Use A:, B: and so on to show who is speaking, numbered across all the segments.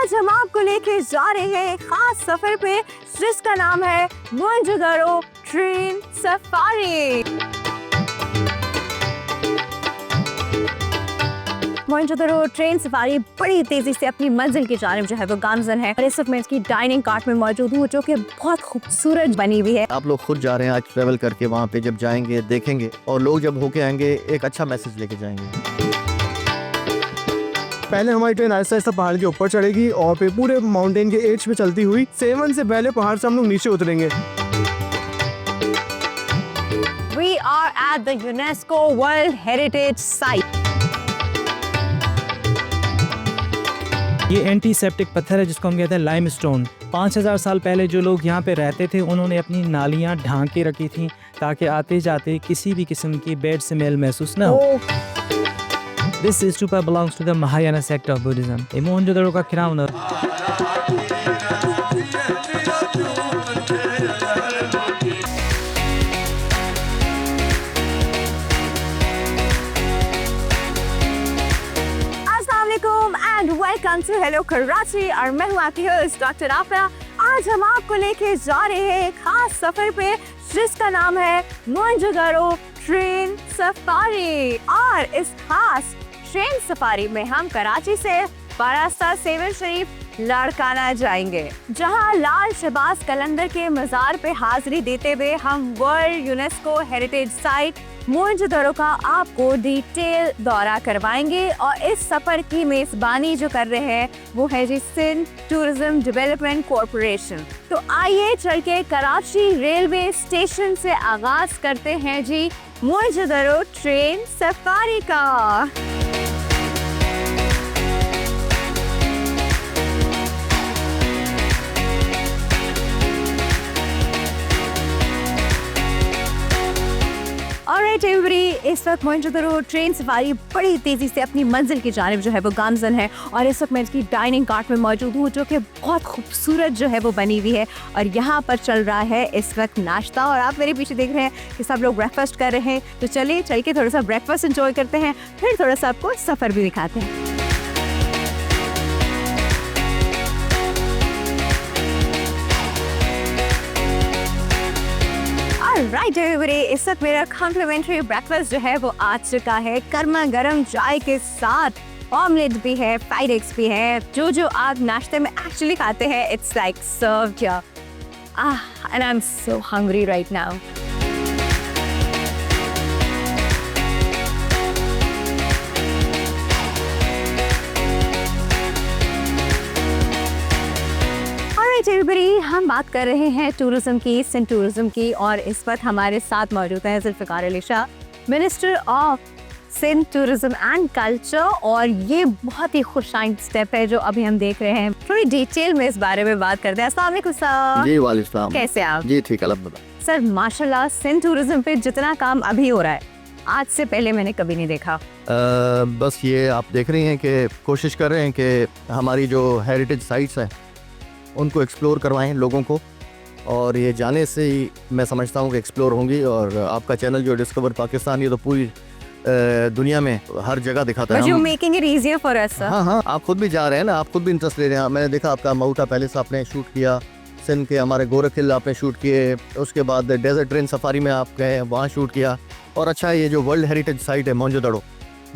A: आज हम आपको लेके जा रहे हैं एक खास सफर पे जिसका नाम है Mohenjodaro train safari. Mohenjodaro train safari बड़ी तेजी से अपनी मंजिल की जानिब जो है वो गामजन है और इस वक्त मैं इसकी डाइनिंग कार्ट में मौजूद हूँ जो कि बहुत खूबसूरत बनी हुई है।
B: आप लोग खुद जा रहे हैं आज ट्रेवल करके, वहाँ पे जब जाएंगे देखेंगे और लोग जब होके आएंगे एक अच्छा मैसेज लेके जाएंगे।
C: पहले हमारी ट्रेन आहिस्ता आहिस्ता पहाड़ के ऊपर चढ़ेगी और फिर पूरे माउंटेन के एज पे चलती हुई 7 से पहले पहाड़ से हम लोग नीचे उतरेंगे।
A: We are at the UNESCO World Heritage Site.
D: ये एंटीसेप्टिक पत्थर है जिसको हम कहते हैं लाइमस्टोन। 5000 साल पहले जो लोग यहाँ पे रहते थे उन्होंने अपनी नालियाँ ढांक के रखी थी ताकि आते जाते किसी भी किस्म की बैड स्मेल महसूस ना हो। This stupa belongs to the Mahayana sect of Buddhism. ये मोहनजोदड़ो का खिरावन।
A: And welcome to Hello Karachi और मैं हूँ आपकी होस्ट डॉक्टर आफरा। आज हम आपको लेके जा रहे हैं एक खास सफर पे जिसका नाम है मोहनजोदड़ो ट्रेन सफारी। और इस खास ट्रेन सफारी में हम कराची से बारास्ता सेवन शरीफ लाड़काना जाएंगे, जहां लाल शहबाज कलंदर के मज़ार पे हाजिरी देते हुए हम world UNESCO heritage site Mohenjodaro का आपको डिटेल दौरा करवाएंगे। और इस सफर की मेजबानी जो कर रहे हैं वो है जी सिंध टूरिज्म डेवलपमेंट कॉरपोरेशन। तो आइए चल के कराची रेलवे स्टेशन से आगाज करते हैं जी मोहनजोदड़ो ट्रेन सफारी का। ऑलराइट एवरीबॉडी, इस वक्त मोहनजोदड़ो ट्रेन सफारी बड़ी तेजी से अपनी मंजिल की जानिब जो है वो गामजन है और इस वक्त मैं इसकी डाइनिंग कार्ट में मौजूद हूँ जो कि बहुत खूबसूरत जो है वो बनी हुई है। और यहाँ पर चल रहा है इस वक्त नाश्ता और आप मेरे पीछे देख रहे हैं कि सब लोग ब्रेकफास्ट कर रहे हैं। तो चलिए चल के थोड़ा सा ब्रेकफास्ट एंजॉय करते हैं, फिर थोड़ा सा आपको सफ़र भी दिखाते हैं। राइट एवरीबॉडी, इस वक्त मेरा कॉम्प्लीमेंट्री ब्रेकफास्ट जो है वो आ चुका है गर्मा गर्म चाय के साथ। ऑमलेट भी है, फ्राइड एग्स भी है, जो आप नाश्ते में एक्चुअली खाते हैं it's like served here. And I am so hungry right now. Everybody, हम बात कर रहे हैं टूरिज्म की, सिंध टूरिज्म की, और इस वक्त हमारे साथ मौजूद है Zulfiqar Ali Shah, minister of Sindh tourism and culture. और ये बहुत ही खुशाइन स्टेप है जो अभी हम देख रहे हैं। थोड़ी डिटेल में इस बारे में बात करते हैं। अस्सलाम वालेकुम सर।
B: जी वालेकुम सलाम।
A: कैसे आप?
B: जी ठीक, अल्हम्दुलिल्लाह।
A: सर माशाल्लाह सिंध टूरिज्म पे जितना काम अभी हो रहा है आज से पहले मैंने कभी नहीं देखा।
B: बस ये आप देख रही हैं कि कोशिश कर रहे हैं कि हमारी जो हेरिटेज साइट्स हैं उनको एक्सप्लोर करवाएं लोगों को, और ये जाने से ही मैं समझता हूँ कि एक्सप्लोर होंगी। और आपका चैनल जो डिस्कवर पाकिस्तान, ये तो पूरी दुनिया में हर जगह दिखाता है।
A: Making it easier for us.
B: हाँ, आप खुद भी जा रहे हैं ना, आप खुद भी इंटरेस्ट ले रहे हैं। मैंने देखा आपका माउटा पैलेस आपने शूट किया, सिंध के हमारे गोरख हिल आपने शूट किए, उसके बाद डेजर्ट ट्रेन सफारी में आप गए वहाँ शूट किया। और अच्छा, ये जो वर्ल्ड हेरिटेज साइट है मोहनजोदड़ो,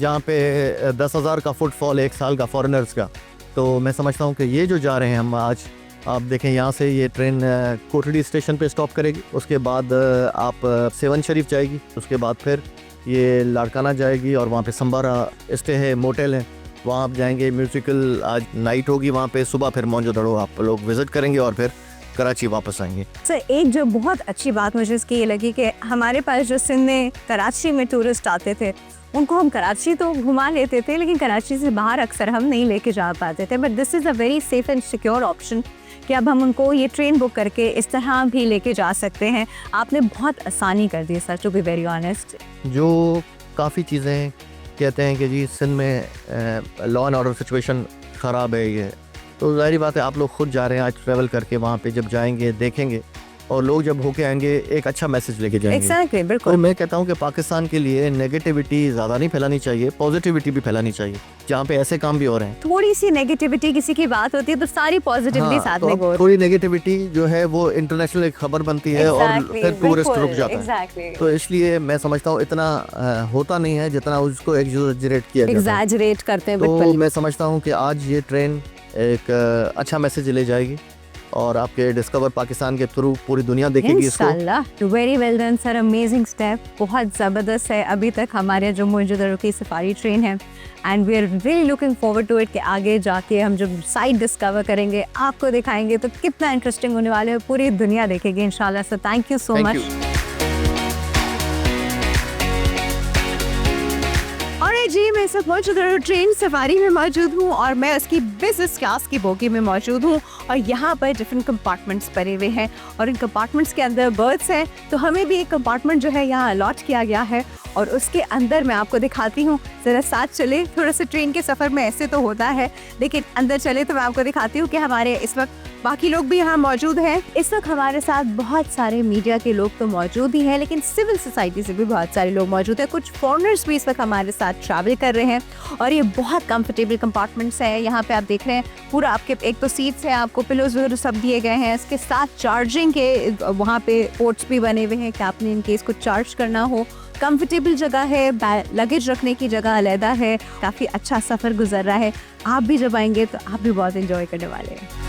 B: जहाँ पे 10,000 का फुटफॉल एक साल का फॉरेनर्स का, तो मैं समझता हूँ कि ये जो जा रहे हैं हम आज, आप देखें यहाँ से ये ट्रेन कोटड़ी स्टेशन पे स्टॉप करेगी, उसके बाद आप सेवन शरीफ जाएगी, उसके बाद फिर ये लाड़काना जाएगी और वहाँ पे संबारा स्टे है, मोटेल है, वहाँ आप जाएंगे। म्यूजिकल आज नाइट होगी वहाँ पे, सुबह फिर मोहनजोदड़ो आप लोग विज़िट करेंगे और फिर कराची वापस आएंगे।
A: सर एक जो बहुत अच्छी बात मुझे इसकी ये लगी कि हमारे पास जो सिंध में कराची में टूरिस्ट आते थे उनको हम कराची तो घुमा लेते थे, लेकिन कराची से बाहर अक्सर हम नहीं लेके जा पाते थे। But this is a very safe and secure option कि अब हम उनको ये ट्रेन बुक करके इस तरह भी लेके जा सकते हैं। आपने बहुत आसानी कर दी sir, to be very honest.
B: जो काफ़ी चीज़ें कहते हैं कि जी सिंध में लॉ एंड ऑर्डर सिचुएशन ख़राब है, ये तो ज़ाहिर बात है आप लोग खुद जा रहे हैं आज ट्रैवल करके, वहाँ पे जब जाएंगे देखेंगे और लोग जब होके आएंगे एक अच्छा मैसेज लेके जाएंगे।
A: एग्जैक्टली,
B: तो
A: बिल्कुल।
B: मैं कहता हूँ कि पाकिस्तान के लिए नेगेटिविटी ज़्यादा नहीं फैलानी चाहिए, पॉजिटिविटी भी फैलानी चाहिए, जहाँ पे ऐसे काम भी हो रहे हैं।
A: थोड़ी सी नेगेटिविटी किसी की बात होती है तो सारी पॉजिटिविटी साथ
B: तो
A: में
B: अब
A: go।
B: थोड़ी नेगेटिविटी जो है वो इंटरनेशनल एक खबर बनती है और फिर टूरिस्ट रुक जाता है।
A: एग्जैक्टली,
B: तो इसलिए मैं समझता हूँ इतना होता नहीं है जितना उसको एग्जैजरेट किया जाता है।
A: एग्जैजरेट करते हैं,
B: तो
A: बिल्कुल।
B: मैं समझता हूँ कि आज ये ट्रेन एक अच्छा मैसेज ले जाएगी और आपके डिस्कवर पाकिस्तान के थ्रू पूरी दुनिया देखेगी इसको।
A: इंशाल्लाह। Very well done sir, amazing step, बहुत ज़बरदस्त है। अभी तक हमारे जम्मू एंड जोधपुर की सफारी ट्रेन है and we are really looking forward to it कि आगे जाके हम जब साइट डिस्कवर करेंगे, आपको दिखाएंगे तो कितना इंटरेस्टिंग होने वाले है, पूरी दुनिया देखेगी इंशाल्लाह। Sir thank you so
B: Thank
A: much.
B: you.
A: और जी मैं सब मौजूद हूँ, ट्रेन सफारी में मौजूद हूँ और मैं उसकी बिजनेस क्लास की बोगी में मौजूद हूँ और यहाँ पर डिफरेंट कंपार्टमेंट्स भरे हुए हैं और इन कंपार्टमेंट्स के अंदर बर्ड्स हैं। तो हमें भी एक कंपार्टमेंट जो है यहाँ अलॉट किया गया है और उसके अंदर मैं आपको दिखाती हूँ। ज़रा साथ चले, थोड़ा सा ट्रेन के सफ़र में ऐसे तो होता है, लेकिन अंदर चले तो मैं आपको दिखाती हूँ कि हमारे इस वक्त बाकी लोग भी यहाँ मौजूद हैं। इस वक्त हमारे साथ बहुत सारे मीडिया के लोग तो मौजूद ही हैं, लेकिन सिविल सोसाइटी से भी बहुत सारे लोग मौजूद हैं। कुछ फॉरेनर्स भी इस वक्त हमारे साथ ट्रैवल कर रहे हैं और ये बहुत कंफर्टेबल कंपार्टमेंट्स हैं। यहाँ पे आप देख रहे हैं पूरा आपके एक तो सीट्स हैं, आपको पिलोज वगैरह सब दिए गए हैं। इसके साथ चार्जिंग के वहाँ पे पोर्ट्स भी बने हुए हैं कि आपने इन केस को चार्ज करना हो। कंफर्टेबल जगह है, लगेज रखने की जगह अलहदा है। काफ़ी अच्छा सफ़र गुजर रहा है। आप भी जब आएंगे तो आप भी बहुत इंजॉय करने वाले हैं।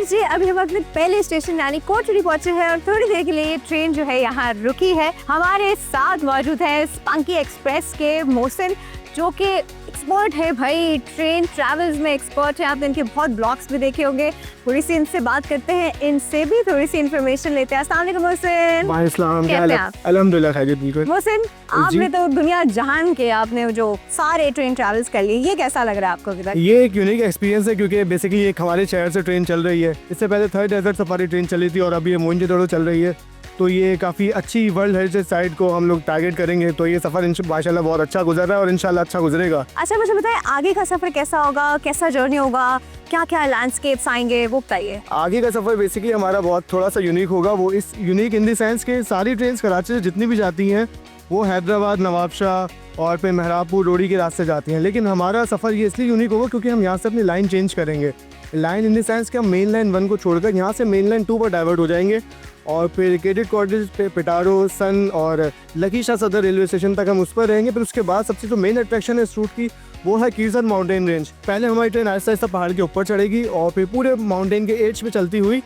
A: जी अभी हम अपने पहले स्टेशन यानी कोटड़ी पहुंचे हैं और थोड़ी देर के लिए ये ट्रेन जो है यहाँ रुकी है। हमारे साथ मौजूद है स्पंकी एक्सप्रेस के मोहसिन, जो कि एक्सपर्ट है भाई, ट्रेन ट्रैवल्स में एक्सपर्ट है। आपने इनके बहुत ब्लॉग्स भी देखे होंगे। थोड़ी सी इनसे बात करते हैं, इनसे भी थोड़ी सी इन्फॉर्मेशन लेते हैं। अस्सलाम वालेकुम मोहसिन।
C: वालेकुम
A: कैसे हैं आप?
C: अल्हम्दुलिल्लाह खैरियत, बिल्कुल।
A: मोहसिन, आपने तो दुनिया जहान के आपने जो सारे ट्रेन ट्रैवल्स कर लिए, ये कैसा लग रहा है आपको अभी तक?
C: ये एक यूनिक एक्सपीरियंस है क्योंकि बेसिकली एक हमारे शहर से ट्रेन चल रही है। इससे पहले थर्ड डेजर्ट सफारी ट्रेन चली थी और अभी ये मोइनजोदड़ो चल रही है। तो ये काफ़ी अच्छी वर्ल्ड हेरिटेज साइट को हम लोग टारगेट करेंगे। तो ये सफ़र माशाल्लाह बहुत अच्छा गुजर रहा है और इंशाल्लाह अच्छा गुजरेगा।
A: अच्छा मुझे बताएं आगे का सफ़र कैसा होगा, कैसा जर्नी होगा, क्या क्या लैंडस्केप्स आएंगे, वो बताइए।
C: आगे का सफ़र बेसिकली हमारा बहुत थोड़ा सा यूनिक होगा। वो इस यूनिक इन द सेंस के सारी ट्रेन कराची से जितनी भी जाती हैं वो हैदराबाद, नवाबशाह और फिर मेहराबपुर, रोड़ी के रास्ते जाती हैं। लेकिन हमारा सफ़र ये इसलिए यूनिक होगा क्योंकि हम यहाँ से अपनी लाइन चेंज करेंगे। लाइन इन द सेंस कि हम मेन लाइन 1 को छोड़कर यहाँ से मेन लाइन 2 पर डाइवर्ट हो जाएंगे और फिर केडेट कॉटेज पे पिटारो, सन और लकीशा सदर रेलवे स्टेशन तक हम उस पर रहेंगे। फिर उसके बाद सबसे जो मेन अट्रैक्शन है इस रूट की वो है कीर्जन माउंटेन रेंज। पहले हमारी ट्रेन आहिस्ता आहिस्ता पहाड़ के ऊपर चढ़ेगी और फिर पूरे माउंटेन के एज पे चलती हुई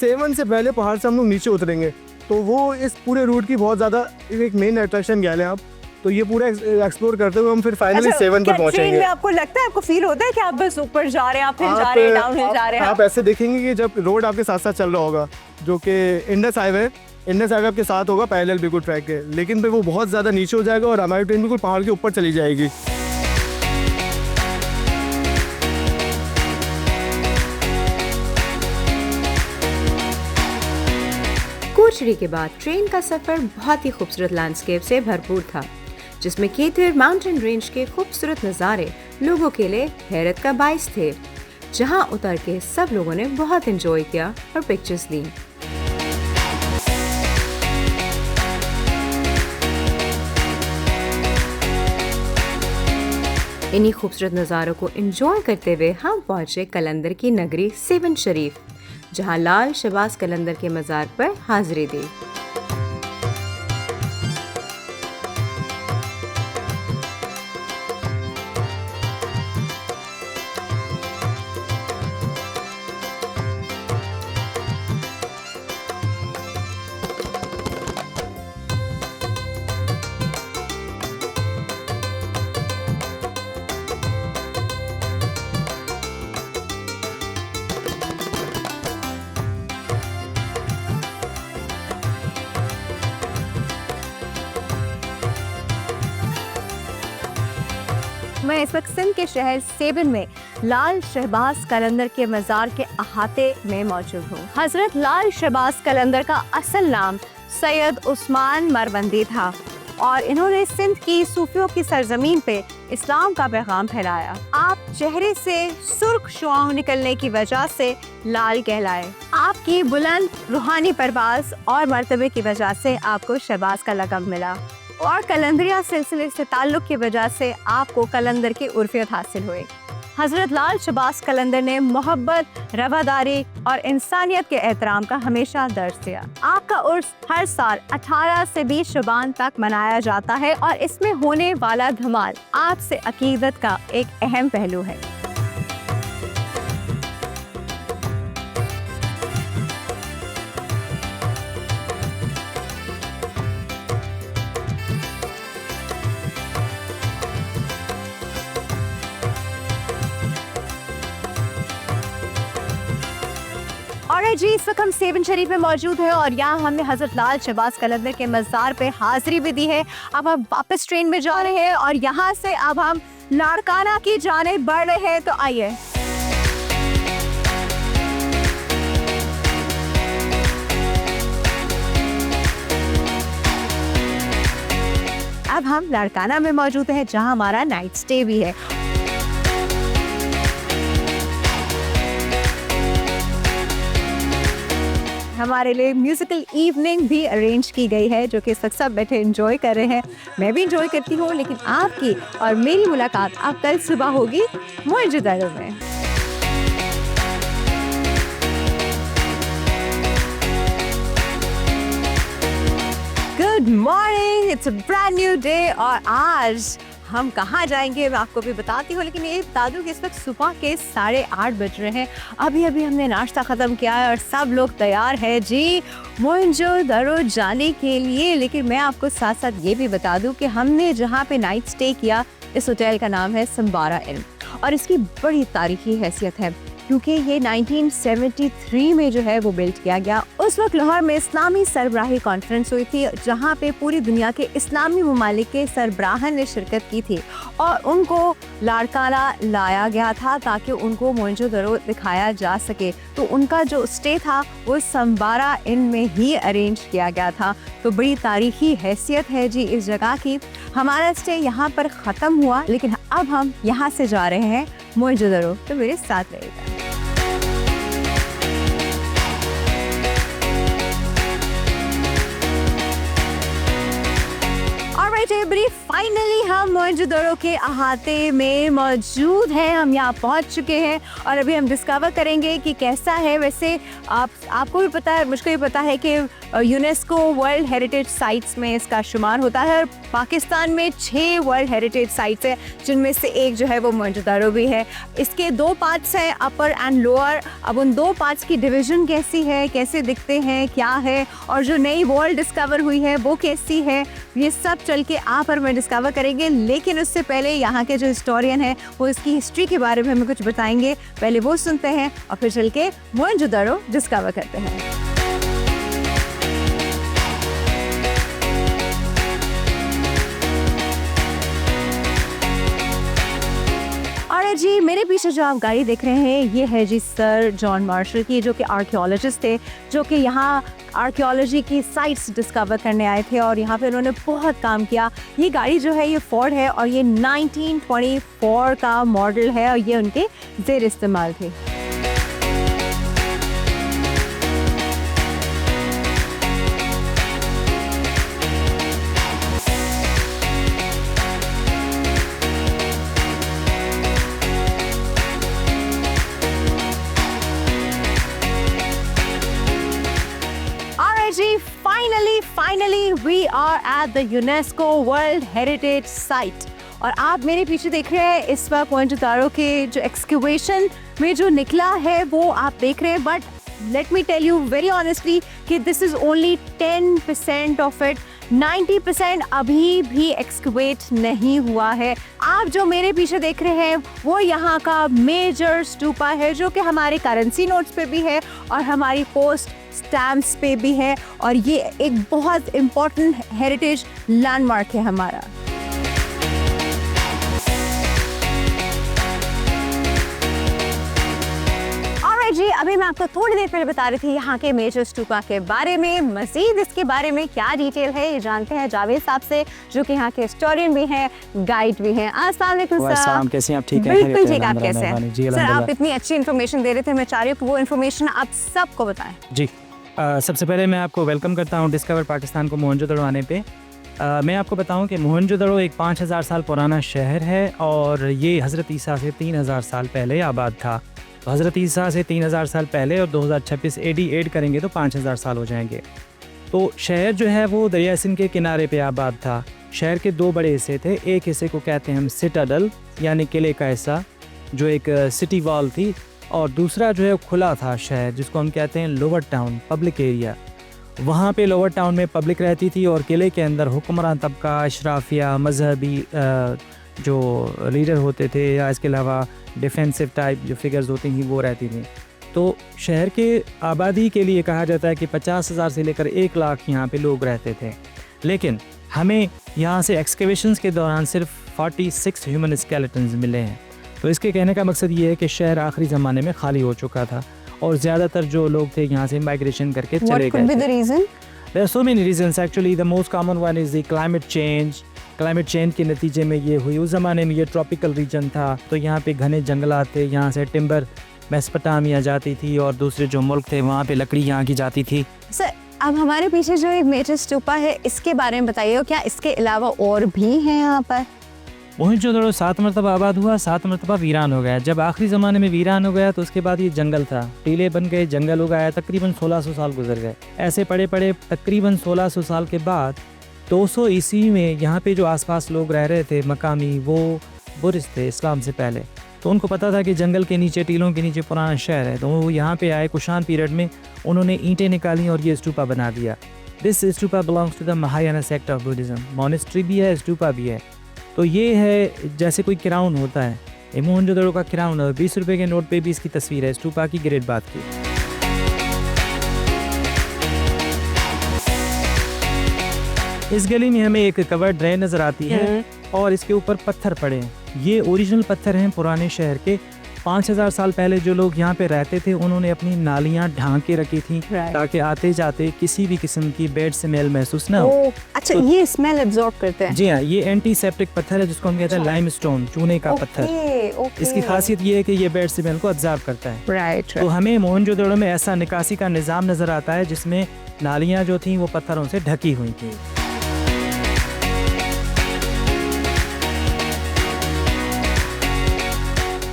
C: 7 से पहले पहाड़ से हम लोग नीचे उतरेंगे। तो वो इस पूरे रूट की बहुत ज़्यादा एक मेन अट्रैक्शन कह लें आप। तो ये पूरा एक्सप्लोर करते हुए हम फिर फाइनली 7 पर पहुंचेंगे।
A: ट्रेन में आपको लगता है, आपको फील होता है कि आप बस ऊपर जा रहे हैं, आप फिर जा रहे हैं, डाउन हिल जा रहे हैं?
C: आप ऐसे देखेंगे कि जब रोड आपके साथ साथ चल रहा होगा, जो कि इंडस हाईवे आपके साथ होगा पैरेलल बिल्कुल ट्रैक के, लेकिन फिर वो बहुत ज़्यादा नीचे हो जाएगा और हमारी ट्रेन बिल्कुल पहाड़ के ऊपर चली जाएगी।
E: कोचड़ी के बाद ट्रेन का सफर बहुत ही खूबसूरत लैंडस्केप से भरपूर था, जिसमें केथर माउंटेन रेंज के खूबसूरत नज़ारे लोगों के लिए हैरत का बाइस थे, जहां उतर के सब लोगों ने बहुत एंजॉय किया और पिक्चर्स ली। इन्हीं खूबसूरत नज़ारों को एंजॉय करते हुए हम पहुंचे कलंदर की नगरी सेवन शरीफ, जहां लाल शहबाज कलंदर के मज़ार पर हाजिरी दी।
A: मैं इस वक्त सिंध के शहर सेवन में लाल शहबाज कलंदर के मज़ार के अहाते में मौजूद हूँ। हज़रत लाल शहबाज कलंदर का असल नाम सैयद उस्मान मरवंदी था और इन्होंने सिंध की सूफियों की सरजमीन पे इस्लाम का पैगाम फैलाया। आप चेहरे से सुर्ख शुआओं निकलने की वजह से लाल कहलाए। आपकी बुलंद रूहानी परवाज़ और मर्तबे की वजह से आपको शहबाज का लक़ब मिला और कलंदरिया सिलसिले से ताल्लुक़ की वजह से आपको कलंदर की उर्फियत हासिल हुई। हज़रत लाल शहबाज कलंदर ने मोहब्बत, रवादारी और इंसानियत के एहतराम का हमेशा दर्ज दिया। आपका उर्स हर साल 18 से 20 शुबान तक मनाया जाता है और इसमें होने वाला धमाल आपसे अकीदत का एक अहम पहलू है। और जी इस वक्त हम सेवन शरीफ में मौजूद हैं और यहाँ हमने हज़रत लाल शहबाज कलंदर के मज़ार पे हाज़िरी भी दी है। अब हम वापस ट्रेन में जा रहे हैं और यहाँ से अब हम लाड़काना की जानिब बढ़ रहे हैं। तो आइए अब हम लाड़काना में मौजूद हैं जहाँ हमारा नाइट स्टे भी है। हमारे लिए म्यूजिकल इवनिंग भी अरेंज की गई है जो कि इस वक्त सब बैठे एंजॉय कर रहे हैं। मैं भी एंजॉय करती हूँ, लेकिन आपकी और मेरी मुलाकात अब कल सुबह होगी मोइंजो-दारो में। Good morning, it's a brand new day और आज हम कहाँ जाएंगे मैं आपको भी बताती हूँ, लेकिन ये बता दूँ कि इस वक्त सुबह के 8:30 बज रहे हैं। अभी अभी हमने नाश्ता ख़त्म किया है और सब लोग तैयार है जी मोइंजो-दारो जाने के लिए। लेकिन मैं आपको साथ साथ ये भी बता दूँ कि हमने जहाँ पे नाइट स्टे किया इस होटल का नाम है संबारा इल्म और इसकी बड़ी तारीखी हैसियत है क्योंकि ये 1973 में जो है वो बिल्ड किया गया। उस वक्त लाहौर में इस्लामी सरबराही कॉन्फ्रेंस हुई थी जहाँ पे पूरी दुनिया के इस्लामी ममालिक के सरबराहन ने शिरकत की थी और उनको लाड़काना लाया गया था ताकि उनको मोइंजो-दारो दिखाया जा सके। तो उनका जो स्टे था वो संबारा इल्म में ही अरेंज किया गया था। तो बड़ी तारीखी हैसियत है जी इस जगह की। हमारा स्टे यहाँ पर ख़त्म हुआ, लेकिन अब हम यहाँ से जा रहे हैं मोइंजो-दारो। तो मेरे साथ रहेगा। फाइनली हम मोइंजो-दारो के अहाते में मौजूद हैं। हम यहाँ पहुँच चुके हैं और अभी हम डिस्कवर करेंगे कि कैसा है। वैसे आपको भी पता है, मुझको भी पता है कि यूनेस्को वर्ल्ड हेरिटेज साइट्स में इसका शुमार होता है और पाकिस्तान में 6 वर्ल्ड हेरिटेज साइट्स हैं जिनमें से एक जो है वो मोइंजो-दारो भी है। इसके 2 पार्ट्स हैं, अपर एंड लोअर। अब उन 2 पार्ट्स की डिवीज़न कैसी है, कैसे दिखते हैं, क्या है और जो नई वर्ल्ड डिस्कवर हुई है वो कैसी है, ये सब चल के आप और मैं डिस्कवर करेंगे। लेकिन उससे पहले यहाँ के जो हिस्टोरियन हैं वो इसकी हिस्ट्री के बारे में हमें कुछ बताएंगे। पहले वो सुनते हैं और फिर चल के मोइंजो-दारो डिस्कवर करते हैं। जी मेरे पीछे जो आप गाड़ी देख रहे हैं ये है जी सर जॉन मार्शल की, जो कि आर्कियोलॉजिस्ट थे, जो कि यहाँ आर्कियोलॉजी की साइट्स डिस्कवर करने आए थे और यहाँ पे उन्होंने बहुत काम किया। ये गाड़ी जो है ये फोर्ड है और ये 1924 का मॉडल है और ये उनके ज़ेर इस्तेमाल थे। Finally, we are at the UNESCO World Heritage Site और आप मेरे पीछे देख रहे हैं इस वक्त मोइंजो-दारो के जो एक्सकेवेशन में जो निकला है वो आप देख रहे हैं। But let me tell you very honestly कि this is only 10% of it. 90% अभी भी एक्सकेवेट नहीं हुआ है। आप जो मेरे पीछे देख रहे हैं वो यहाँ का मेजर स्टूपा है जो कि हमारे करेंसी नोट्स पे भी है और हमारी पोस्ट स्टैम्प्स पे भी है और ये एक बहुत इम्पोर्टेंट हेरिटेज लैंडमार्क है हमारा। जी अभी मैं आपको थोड़ी देर पहले बता रही थी यहाँ के मेजर स्टूपा के बारे में। मजीद इसके बारे में क्या डिटेल है ये जानते हैं जावेद साहब से, जो कि यहाँ के हिस्टोरियन भी हैं, गाइड भी हैं। अस्सलाम वालेकुम सर।
D: कैसे हैं आप? ठीक हैं?
A: बिल्कुल ठीक, आप कैसे हैं?
D: जी
A: सर आप इतनी अच्छी इन्फॉर्मेशन दे रहे थे, मैं चाह रही हूँ कि वो इन्फॉर्मेशन आप सबको बताएं।
D: जी सबसे पहले मैं आपको वेलकम करता हूँ डिस्कवर पाकिस्तान को मोहनजोदड़ो आने पे। मैं आपको बताऊं कि मोहनजोदड़ो एक 5000 साल पुराना शहर है और ये हज़रत ईसा से 3000 साल पहले आबाद था। तो हज़रत ईसा से 3000 साल पहले और 2026 AD ऐड करेंगे तो 5000 साल हो जाएंगे। तो शहर जो है वो दरिया सिंध के किनारे पे आबाद था। शहर के दो बड़े हिस्से थे, एक हिस्से को कहते हैं हम सिटाडल यानी किले का हिस्सा, जो एक सिटी वॉल थी, और दूसरा जो है खुला था शहर जिसको हम कहते हैं लोअर टाउन, पब्लिक एरिया। वहाँ पे लोअर टाउन में पब्लिक रहती थी और किले के अंदर हुक्मरान तबका, अशराफिया, मजहबी जो लीडर होते थे या इसके अलावा डिफेंसिव टाइप जो फिगर्स होती थी वो रहती थी। तो शहर के आबादी के लिए कहा जाता है कि 50,000 से लेकर 1 लाख यहाँ पे लोग रहते थे। लेकिन हमें यहाँ से एक्सकेवेशंस के दौरान सिर्फ 46 ह्यूमन स्केलेटन्स मिले हैं। तो इसके कहने का मकसद ये है कि शहर आखिरी ज़माने में खाली हो चुका था और ज़्यादातर जो लोग थे यहाँ से माइग्रेशन करके चले गए थे। There are so many reasons actually. The most common one is the climate change. Climate change के नतीजे में ये हुई। उस ज़माने में ये ट्रॉपिकल रीजन था तो यहाँ पे घने जंगलात थे, यहाँ से टिम्बर मेसोपोटामिया जाती थी और दूसरे जो मुल्क थे वहाँ पे लकड़ी यहाँ की जाती थी।
A: सर अब हमारे पीछे जो एक मेजर स्टूपा है इसके बारे में बताइए, क्या इसके अलावा और भी हैं यहाँ पर?
D: मोहनजोदड़ो 7 मरतबा आबाद हुआ, 7 मरतबा वीरान हो गया। जब आखिरी ज़माने में वीरान हो गया तो उसके बाद ये जंगल था, टीले बन गए, जंगल उगाया, तकरीबन 1600 साल गुजर गए। ऐसे पड़े पड़े तकरीबन 1600 साल के बाद 200 ईस्वी में यहाँ पे जो आसपास लोग रह रहे थे मकामी, वो बुद्धिस्ट थे इस्लाम से पहले। तो उनको पता था कि जंगल के नीचे, टीलों के नीचे पुराना शहर है, तो वो यहाँ पे आए। कुशान पीरियड में उन्होंने ईंटें निकाली और ये स्तूपा बना दिया। This stupa belongs to the Mahayana sect of Buddhism. Monastery भी है, स्तूपा भी है। तो ये है जैसे कोई क्राउन होता है, ये मोहनजोदड़ो का क्राउन है। 20 रुपए के नोट पे भी इसकी तस्वीर है, स्तूपा की ग्रेट बात की। इस गली में हमें एक कवर्ड ड्रेन नजर आती है और इसके ऊपर पत्थर पड़े हैं। ये ओरिजिनल पत्थर हैं पुराने शहर के। 5000 साल पहले जो लोग यहाँ पे रहते थे उन्होंने अपनी नालियाँ ढांक के रखी थी ताकि आते जाते किसी भी किस्म की बैड स्मेल महसूस ना हो।
A: अच्छा, ये स्मेल एब्जॉर्ब करते हैं?
D: जी हाँ, ये एंटीसेप्टिक पत्थर है जिसको हम कहते हैं लाइमस्टोन, चूने का पत्थर। इसकी खासियत ये है कि ये बैड स्मेल को ऑब्जर्व करता है। तो हमें मोहनजोदड़ो में ऐसा निकासी का निज़ाम नजर आता है जिसमें नालियाँ जो थी वो पत्थरों से ढकी हुई थी।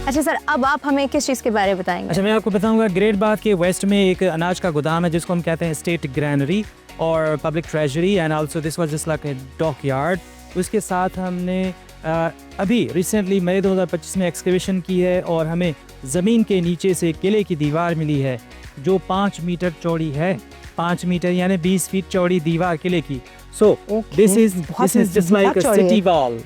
A: अच्छा सर, अब आप हमें किस चीज़ के बारे में बताएंगे?
D: अच्छा, मैं आपको बताऊंगा ग्रेट बात के वेस्ट में एक अनाज का गोदाम है जिसको हम कहते हैं स्टेट ग्रैनरी और public treasury, and also this was just like a dockyard. उसके साथ हमने अभी रिसेंटली मई 2025 में एक्सकेवेशन की है और हमें ज़मीन के नीचे से किले की दीवार मिली है जो 5 मीटर चौड़ी है। 5 मीटर यानी 20 फीट चौड़ी दीवार किले की। So this is just like a city wall.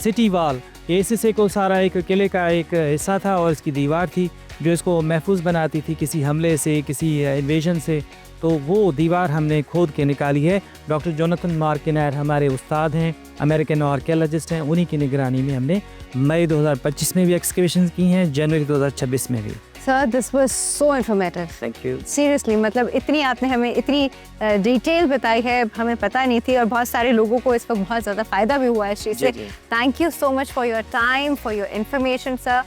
D: City wall, इस हिस्से को सारा एक किले का एक हिस्सा था और इसकी दीवार थी जो इसको महफूज बनाती थी किसी हमले से, किसी इन्वेजन से। तो वो दीवार हमने खोद के निकाली है। डॉक्टर जोनाथन मार्किनर हमारे उस्ताद हैं, अमेरिकन आर्कियोलॉजिस्ट हैं, उन्हीं की निगरानी में हमने मई 2025 में भी एक्सकेवेशन की हैं, जनवरी 2026 में भी।
A: Sir this was so informative.
D: Thank you.
A: Seriously, मतलब इतनी आपने हमें इतनी डिटेल बताई है, हमें पता नहीं थी और बहुत सारे लोगों को इस पर बहुत ज़्यादा फ़ायदा भी हुआ है इस चीज़ से। Thank you so much for your time, for your information sir.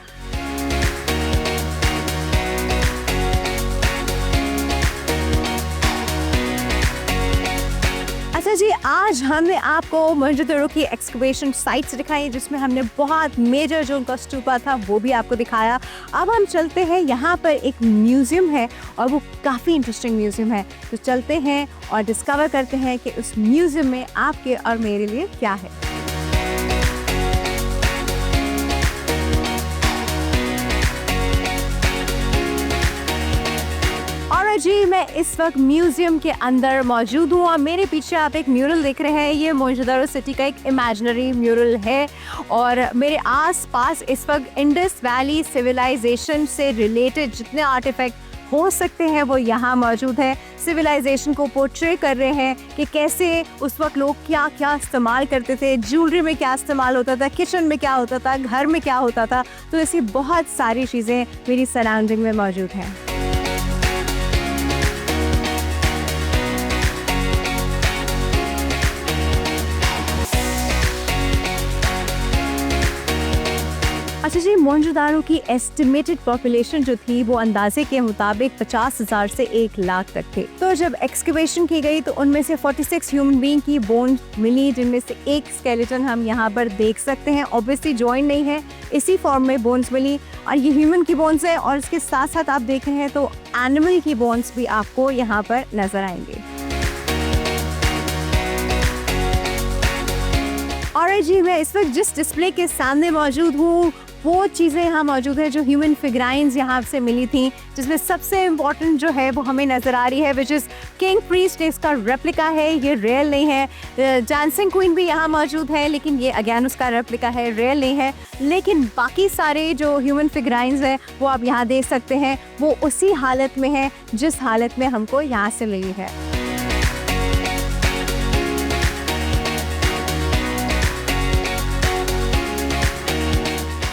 A: अच्छा जी, आज हमने आपको मोहनजोदड़ो की एक्सकवेशन साइट्स दिखाई जिसमें हमने बहुत मेजर जो उनका स्तूपा था वो भी आपको दिखाया। अब हम चलते हैं, यहाँ पर एक म्यूज़ियम है और वो काफ़ी इंटरेस्टिंग म्यूज़ियम है, तो चलते हैं और डिस्कवर करते हैं कि उस म्यूज़ियम में आपके और मेरे लिए क्या है। जी, मैं इस वक्त म्यूजियम के अंदर मौजूद हूँ और मेरे पीछे आप एक म्यूरल देख रहे हैं। ये मोहनजोदड़ो सिटी का एक इमेजिनरी म्यूरल है और मेरे आसपास इस वक्त इंडस वैली सिविलाइजेशन से रिलेटेड जितने आर्टिफैक्ट हो सकते हैं वो यहाँ मौजूद है। सिविलाइजेशन को पोर्ट्रे कर रहे हैं कि कैसे उस वक्त लोग क्या क्या इस्तेमाल करते थे, ज्वेलरी में क्या इस्तेमाल होता था, किचन में क्या होता था, घर में क्या होता था। तो ऐसी बहुत सारी चीज़ें मेरी सराउंडिंग में मौजूद हैं। अच्छा जी, मोहनजोदारो की एस्टिमेटेड पॉपुलेशन जो थी वो अंदाजे के मुताबिक 50,000 से 1 लाख तक थे। तो जब एक्सकवेशन की गई तो उनमें से 46 ह्यूमन बीइंग की बोन मिली, जिनमें से एक स्केलेटन हम यहाँ पर देख सकते हैं। ऑब्वियसली जॉइन नहीं है, इसी फॉर्म में बोन्स मिली और ये ह्यूमन की बोन्स है। और इसके साथ साथ आप देख रहे हैं तो एनिमल की बोन्स भी आपको यहाँ पर नजर आएंगे। और जी, मैं इस वक्त जिस डिस्प्ले के सामने मौजूद हूँ वो चीज़ें यहाँ मौजूद है जो ह्यूमन फिगराइंस यहाँ से मिली थी, जिसमें सबसे इम्पॉर्टेंट जो है वो हमें नज़र आ रही है, विच इज़ किंग प्रीस्ट। इसका रेप्लिका है, ये रियल नहीं है। डांसिंग क्वीन भी यहाँ मौजूद है, लेकिन ये अगेन उसका रेप्लिका है, रियल नहीं है। लेकिन बाकी सारे जो ह्यूमन फिगराइंस हैं वो आप यहाँ देख सकते हैं, वो उसी हालत में है जिस हालत में हमको यहाँ से मिली है।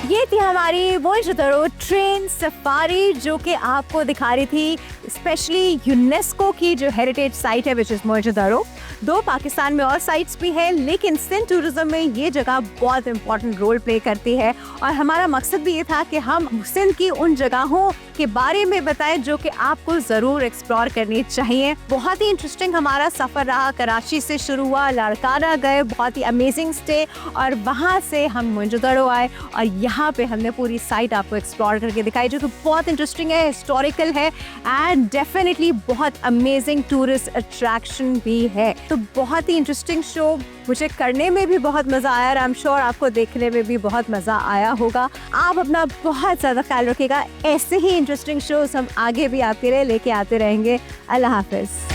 A: ये थी हमारी मोहनजोदारो ट्रेन सफारी, जो कि आपको दिखा रही थी स्पेशली यूनेस्को की जो हेरिटेज साइट है विच इज़ मोहनजोदारो। 2 पाकिस्तान में और साइट्स भी हैं, लेकिन सिंध टूरिज्म में ये जगह बहुत इंपॉर्टेंट रोल प्ले करती है। और हमारा मकसद भी ये था कि हम सिंध की उन जगहों के बारे में बताएं जो कि आपको ज़रूर एक्सप्लोर करनी चाहिए। बहुत ही इंटरेस्टिंग हमारा सफ़र रहा। कराची से शुरू हुआ, लाड़काना गए, बहुत ही अमेजिंग स्टे, और वहाँ से हम मोहनजोदारो आए और यहाँ पे हमने पूरी साइट आपको एक्सप्लोर करके दिखाई, जो कि बहुत इंटरेस्टिंग है, हिस्टोरिकल है एंड डेफिनेटली बहुत अमेजिंग टूरिस्ट अट्रैक्शन भी है। तो बहुत ही इंटरेस्टिंग शो, मुझे करने में भी बहुत मज़ा आया और आई एम श्योर आपको देखने में भी बहुत मज़ा आया होगा। आप अपना बहुत ज़्यादा ख्याल रखिएगा। ऐसे ही इंटरेस्टिंग शोज हम आगे भी आपके लिए लेके आते रहेंगे। अल्लाह हाफिज़।